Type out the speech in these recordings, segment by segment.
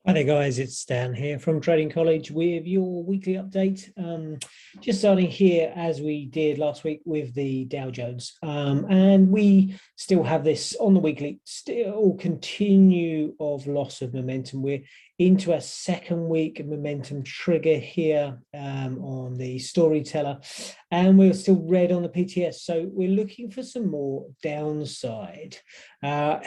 Hi there guys, it's Dan here from Trading College with your weekly update. Just starting here as we did last week with the Dow Jones. And we still have this on the weekly, still continue of loss of momentum. We're into a second week of momentum trigger here on the storyteller, and we're still red on the PTS. So we're looking for some more downside. We're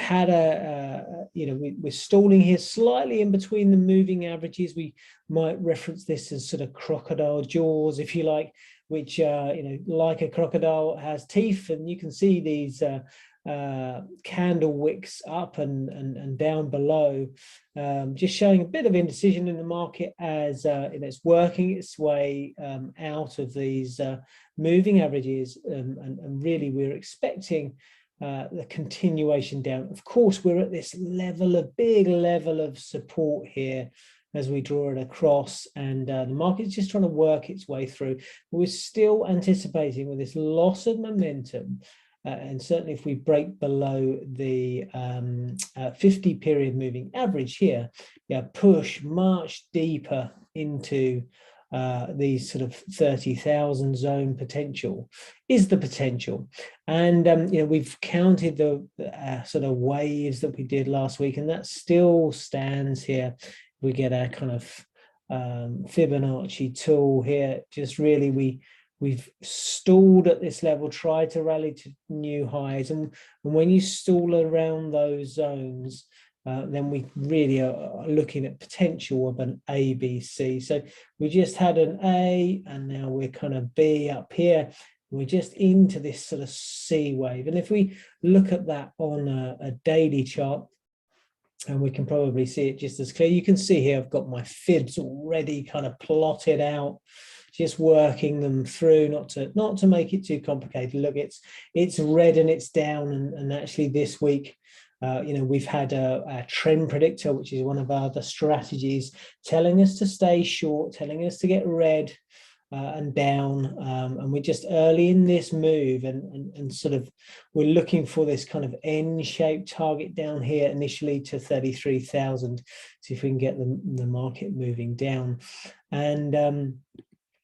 stalling here slightly in between the moving averages. We might reference this as sort of crocodile jaws, if you like, which like a crocodile has teeth, and you can see these candle wicks up and down below, just showing a bit of indecision in the market as it's working its way out of these moving averages, and really we're expecting the continuation down. Of course, we're at this big level of support here as we draw it across, and the market's just trying to work its way through. We're still anticipating with this loss of momentum, and certainly if we break below the 50 period moving average here, push much deeper into these sort of 30,000 zone potential is the potential. And we've counted the sort of waves that we did last week, and that still stands here. We get our kind of Fibonacci tool here. Just really we've stalled at this level, tried to rally to new highs, and when you stall around those zones, then we really are looking at potential of an A, B, C. So we just had an A, and now we're kind of B up here. We're just into this sort of C wave. And if we look at that on a daily chart, and we can probably see it just as clear. You can see here I've got my fibs already kind of plotted out, just working them through, not to make it too complicated. Look, it's red and it's down, and actually this week, we've had a trend predictor, which is one of our other strategies, telling us to stay short, telling us to get red and down, and we're just early in this move, and sort of we're looking for this kind of N-shaped target down here initially to 33,000. See if we can get the market moving down. And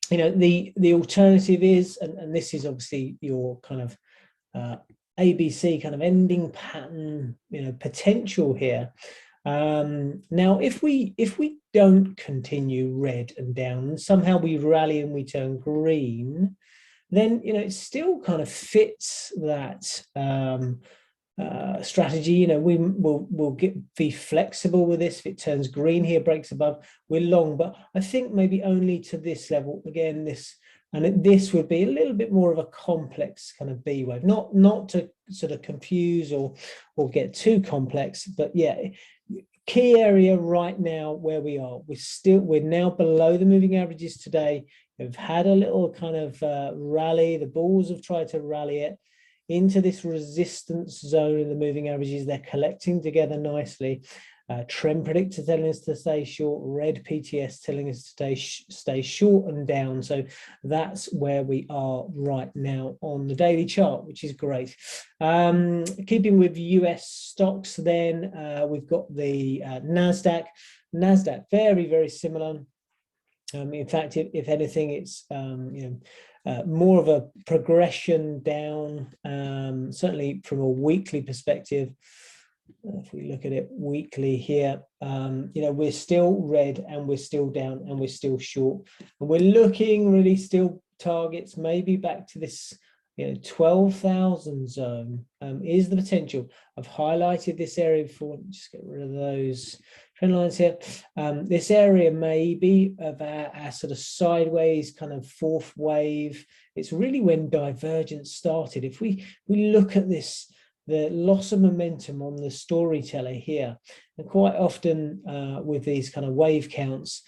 the alternative is, and this is obviously your kind of ABC kind of ending pattern, potential here. Now, if we don't continue red and down, and somehow we rally and we turn green, then it still kind of fits that strategy. We'll be flexible with this. If it turns green here, breaks above, we're long, but I think maybe only to this level. Again, this would be a little bit more of a complex kind of B wave, not to sort of confuse or get too complex, but yeah, key area right now where we are, we're now below the moving averages today. We've had a little kind of rally. The bulls have tried to rally it into this resistance zone in the moving averages. They're collecting together nicely. Trend predictor telling us to stay short, red PTS telling us to stay short and down. So that's where we are right now on the daily chart, which is great. Keeping with US stocks, then we've got the NASDAQ, very, very similar. In fact, if anything, it's more of a progression down, certainly from a weekly perspective. If we look at it weekly here, we're still red and we're still down and we're still short, and we're looking really still targets maybe back to this 12,000 zone is the potential. I've highlighted this area before. Just get rid of those trend lines here. This area may be of our sort of sideways kind of fourth wave. It's really when divergence started. If we look at this, the loss of momentum on the storyteller here, and quite often with these kind of wave counts,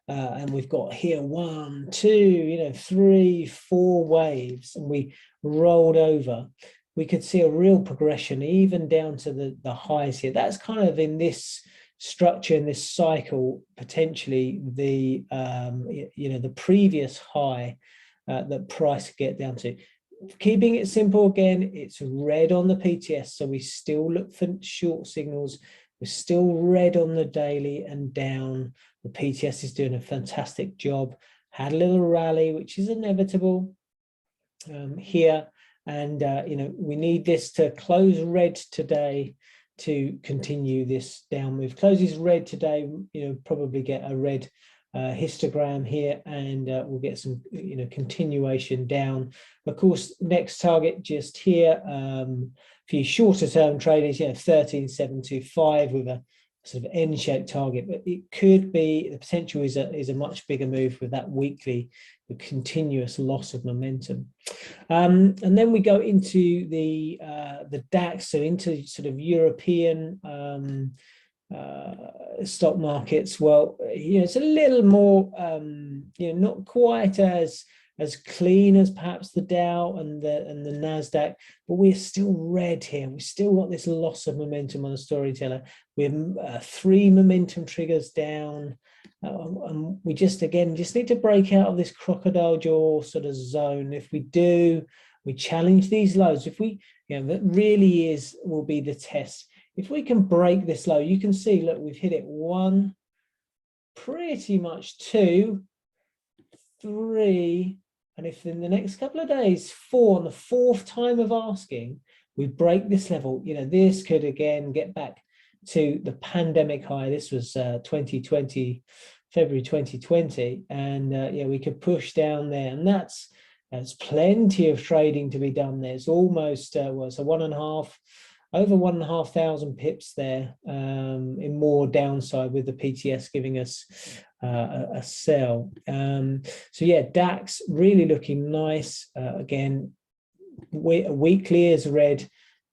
and we've got here 1, 2, 3, 4 waves, and we rolled over, we could see a real progression even down to the highs here. That's kind of in this structure, in this cycle, potentially the the previous high that price could get down to. Keeping it simple again, it's red on the PTS, so we still look for short signals. We're still red on the daily and down. The PTS is doing a fantastic job. Had a little rally, which is inevitable here. And, you know, we need this to close red today to continue this down move. Closes red today, you know, probably get a red histogram here, and we'll get some, you know, continuation down. Of course, next target just here for you shorter term traders, you know, 13,725 with a sort of N-shaped target, but it could be, the potential is a much bigger move with that weekly, the continuous loss of momentum. And then we go into the DAX, so into sort of European stock markets. Well, you know, it's a little more, you know, not quite as clean as perhaps the Dow and the NASDAQ, but we're still red here. We still got this loss of momentum on the storyteller. We have 3 momentum triggers down. And we just need to break out of this crocodile jaw sort of zone. If we do, we challenge these lows. If we, you know, that really will be the test. If we can break this low, you can see, look, we've hit it 1, pretty much 2, 3, and if in the next couple of days, 4, on the 4th time of asking, we break this level, you know, this could again get back to the pandemic high. This was 2020, February 2020, and yeah, we could push down there, and there's plenty of trading to be done there. It's almost well, so over 1,500 pips there in more downside, with the PTS giving us a sell. So yeah, DAX really looking nice. Again, weekly is red,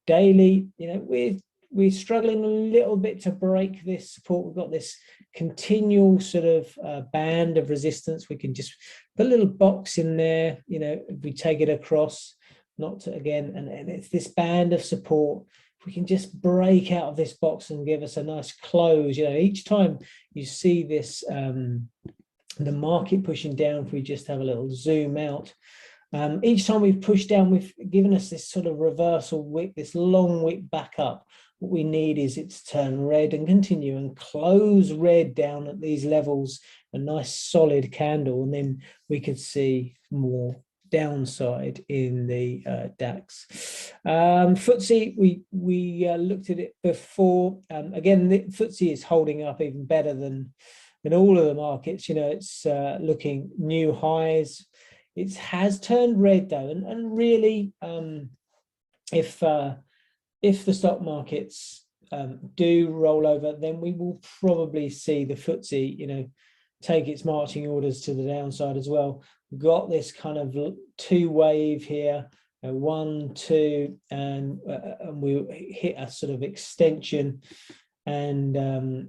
daily, you know, we're struggling a little bit to break this support. We've got this continual sort of band of resistance. We can just put a little box in there, you know, if we take it across, not to, again, and it's this band of support. If we can just break out of this box and give us a nice close, you know, each time you see this, the market pushing down, if we just have a little zoom out, each time we've pushed down, we've given us this sort of reversal wick, this long wick back up. What we need is it to turn red and continue and close red down at these levels, a nice solid candle, and then we could see more downside in the DAX. FTSE, we looked at it before. Again, the FTSE is holding up even better than all of the markets. You know, it's looking new highs. It has turned red though, and really, if the stock markets do roll over, then we will probably see the FTSE, you know, take its marching orders to the downside as well. We've got this kind of 2 wave here, 1, 2, and we hit a sort of extension, and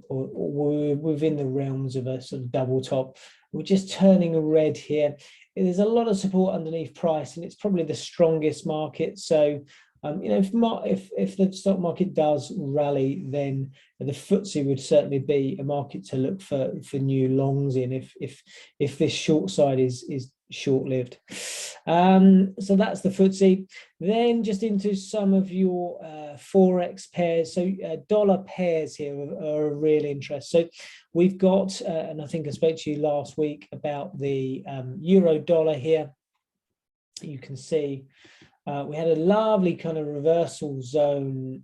or we're within the realms of a sort of double top. We're just turning red here. There's a lot of support underneath price, and it's probably the strongest market. So you know, if the stock market does rally, then the FTSE would certainly be a market to look for new longs in, if this short side is short-lived. So that's the FTSE. Then just into some of your forex pairs. So dollar pairs here are a real interest. So we've got, and I think I spoke to you last week about the euro dollar here. You can see we had a lovely kind of reversal zone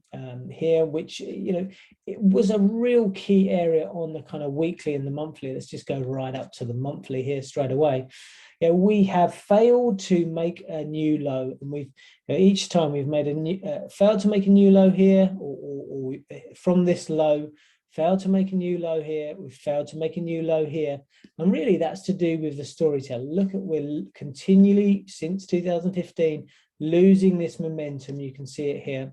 here, which, you know, it was a real key area on the kind of weekly and the monthly. Let's just go right up to the monthly here straight away. Yeah, we have failed to make a new low, and we've, you know, each time we've made a new failed to make a new low here, or from this low, failed to make a new low here, we've failed to make a new low here, and really that's to do with the storyteller. Look at, we're continually since 2015 losing this momentum. You can see it here,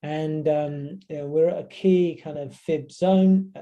and you know, we're at a key kind of fib zone,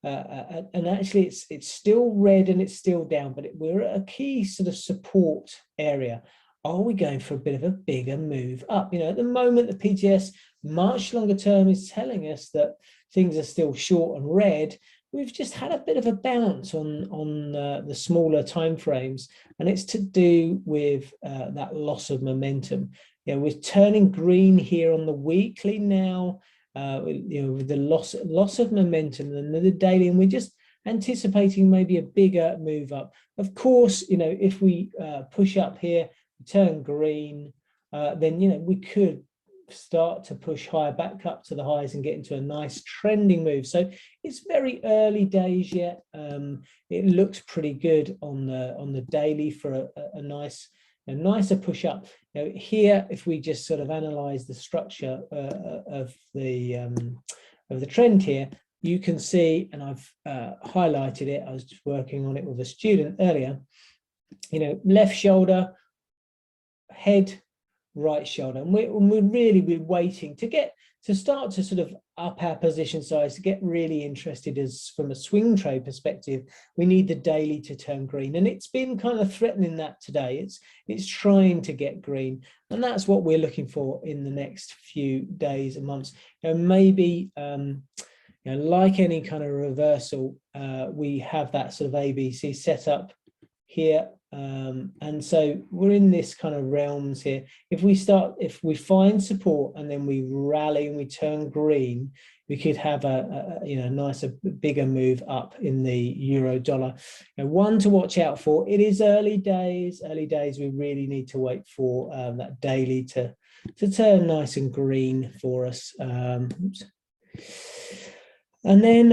and actually it's still red and it's still down, but we're at a key sort of support area. Are we going for a bit of a bigger move up? You know, at the moment the PTS much longer term is telling us that things are still short and red. We've just had a bit of a bounce on the smaller time frames, and it's to do with that loss of momentum. You know, we're turning green here on the weekly now, you know, with the loss of momentum and the daily, and we're just anticipating maybe a bigger move up. Of course, you know, if we push up here, turn green, then, you know, we could start to push higher back up to the highs and get into a nice trending move. So it's very early days yet. It looks pretty good on the daily for a nicer push up. Now here, if we just sort of analyze the structure of the trend here, you can see, and I've highlighted it, I was just working on it with a student earlier, you know, left shoulder, head, right shoulder, and we're really waiting to start to sort of up our position size, to get really interested as from a swing trade perspective. We need the daily to turn green, and it's been kind of threatening that today. It's trying to get green, and that's what we're looking for in the next few days and months. You know, maybe you know, like any kind of reversal, we have that sort of ABC set up here. And so we're in this kind of realms here. If we find support and then we rally and we turn green, we could have a you know, nicer, bigger move up in the euro dollar. And one to watch out for. It is early days. We really need to wait for that daily to turn nice and green for us. And then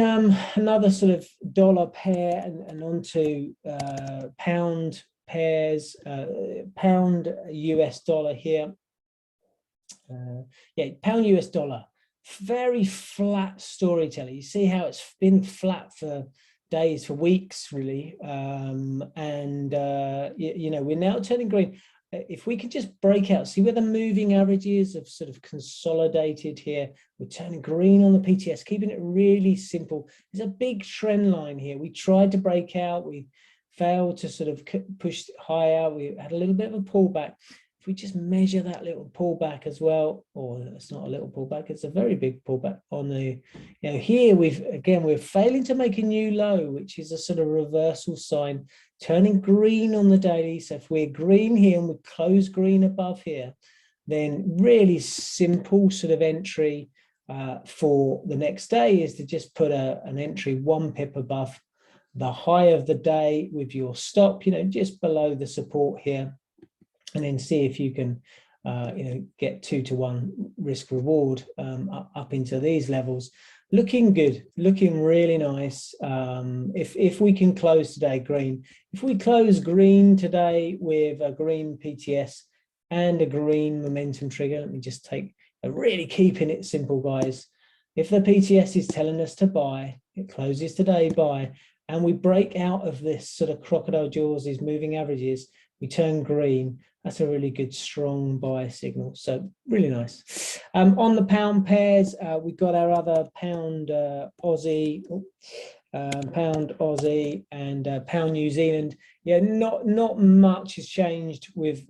another sort of dollar pair, and onto pound pairs, pound US dollar here. Yeah, pound US dollar, very flat storytelling. You see how it's been flat for days, for weeks, really. And you know, we're now turning green. If we could just break out, see where the moving averages have sort of consolidated here. We're turning green on the PTS, keeping it really simple. There's a big trend line here. We tried to break out. We failed to sort of push higher. We had a little bit of a pullback. If we just measure that little pullback as well, or it's not a little pullback, it's a very big pullback on the, you know, here we're failing to make a new low, which is a sort of reversal sign, turning green on the daily. So if we're green here and we close green above here, then really simple sort of entry for the next day is to just put an entry 1 pip above the high of the day with your stop, you know, just below the support here, and then see if you can you know, get 2-to-1 risk reward up into these levels. Looking good, looking really nice. If we can close today green, if we close green today with a green PTS and a green momentum trigger, let me just take really keeping it simple, guys. If the PTS is telling us to buy, it closes today buy, and we break out of this sort of crocodile jaws, these moving averages, we turn green, that's a really good strong buy signal. So really nice. On the pound pairs, we've got our other pound Aussie, pound Aussie, and pound New Zealand. Yeah, not much has changed with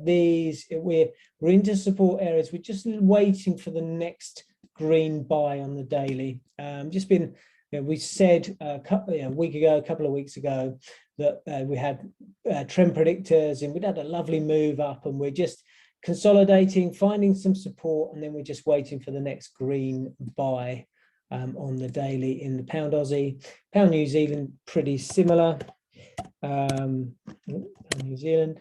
these. We're into support areas. We're just waiting for the next green buy on the daily. Just been, you know, we said a couple of weeks ago, that we had trend predictors and we'd had a lovely move up, and we're just consolidating, finding some support, and then we're just waiting for the next green buy on the daily in the pound Aussie. Pound New Zealand, pretty similar. Pound New Zealand,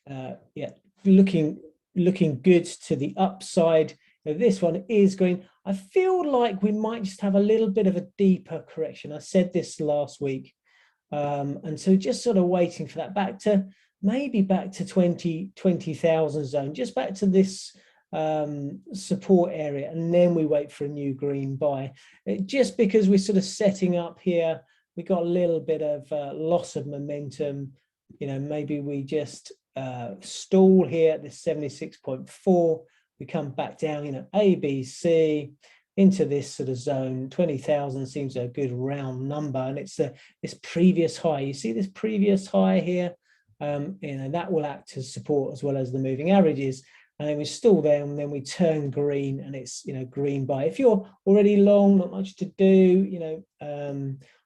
yeah, looking good to the upside. Now, this one is green. I feel like we might just have a little bit of a deeper correction. I said this last week. And so just sort of waiting for that back to 20,000 zone, just back to this support area, and then we wait for a new green buy. Just because we're sort of setting up here, we got a little bit of loss of momentum. You know, maybe we just stall here at this 76.4. We come back down, you know, ABC into this sort of zone. 20,000 seems a good round number, and it's this previous high. You see this previous high here, you know, that will act as support as well as the moving averages, and then we stall there, and then we turn green, and it's, you know, green buy. If you're already long, not much to do, you know,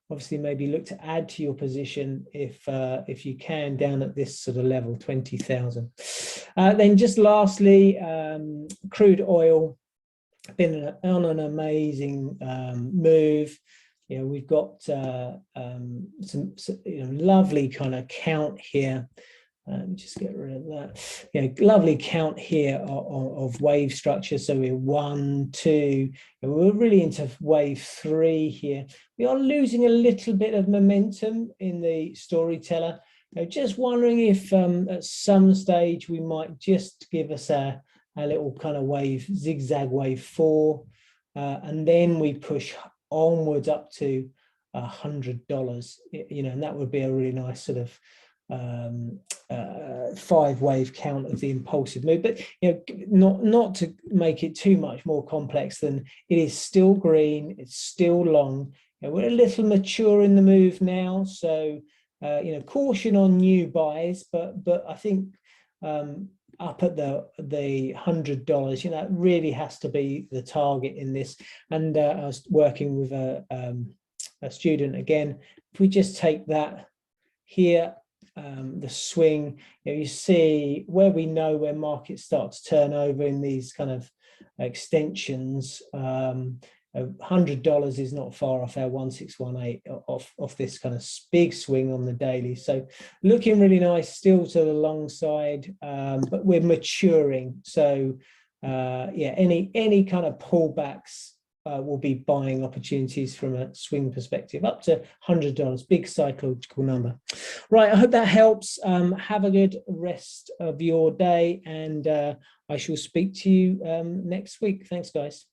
obviously maybe look to add to your position if you can, down at this sort of level, 20,000. Then just lastly, crude oil. been on an amazing move. We've got some lovely kind of count here. Just get rid of that. Lovely count here of wave structure. So we're 1, 2. We're really into wave 3 here. We are losing a little bit of momentum in the storyteller. Just wondering if at some stage we might just give us a little kind of wave, zigzag wave 4, and then we push onwards up to $100. And that would be a really nice sort of 5-wave count of the impulsive move. But not to make it too much more complex than it is. Still green, it's still long. We're a little mature in the move now, so caution on new buys, but I think up at the $100, it really has to be the target in this. And I was working with a student again. If we just take that here, the swing, you see where we know where markets start to turn over in these kind of extensions. $100 is not far off our 1618 off this kind of big swing on the daily. So looking really nice, still to the long side, but we're maturing. So any kind of pullbacks will be buying opportunities from a swing perspective up to $100, big psychological number. Right, I hope that helps. Have a good rest of your day, and I shall speak to you next week. Thanks, guys.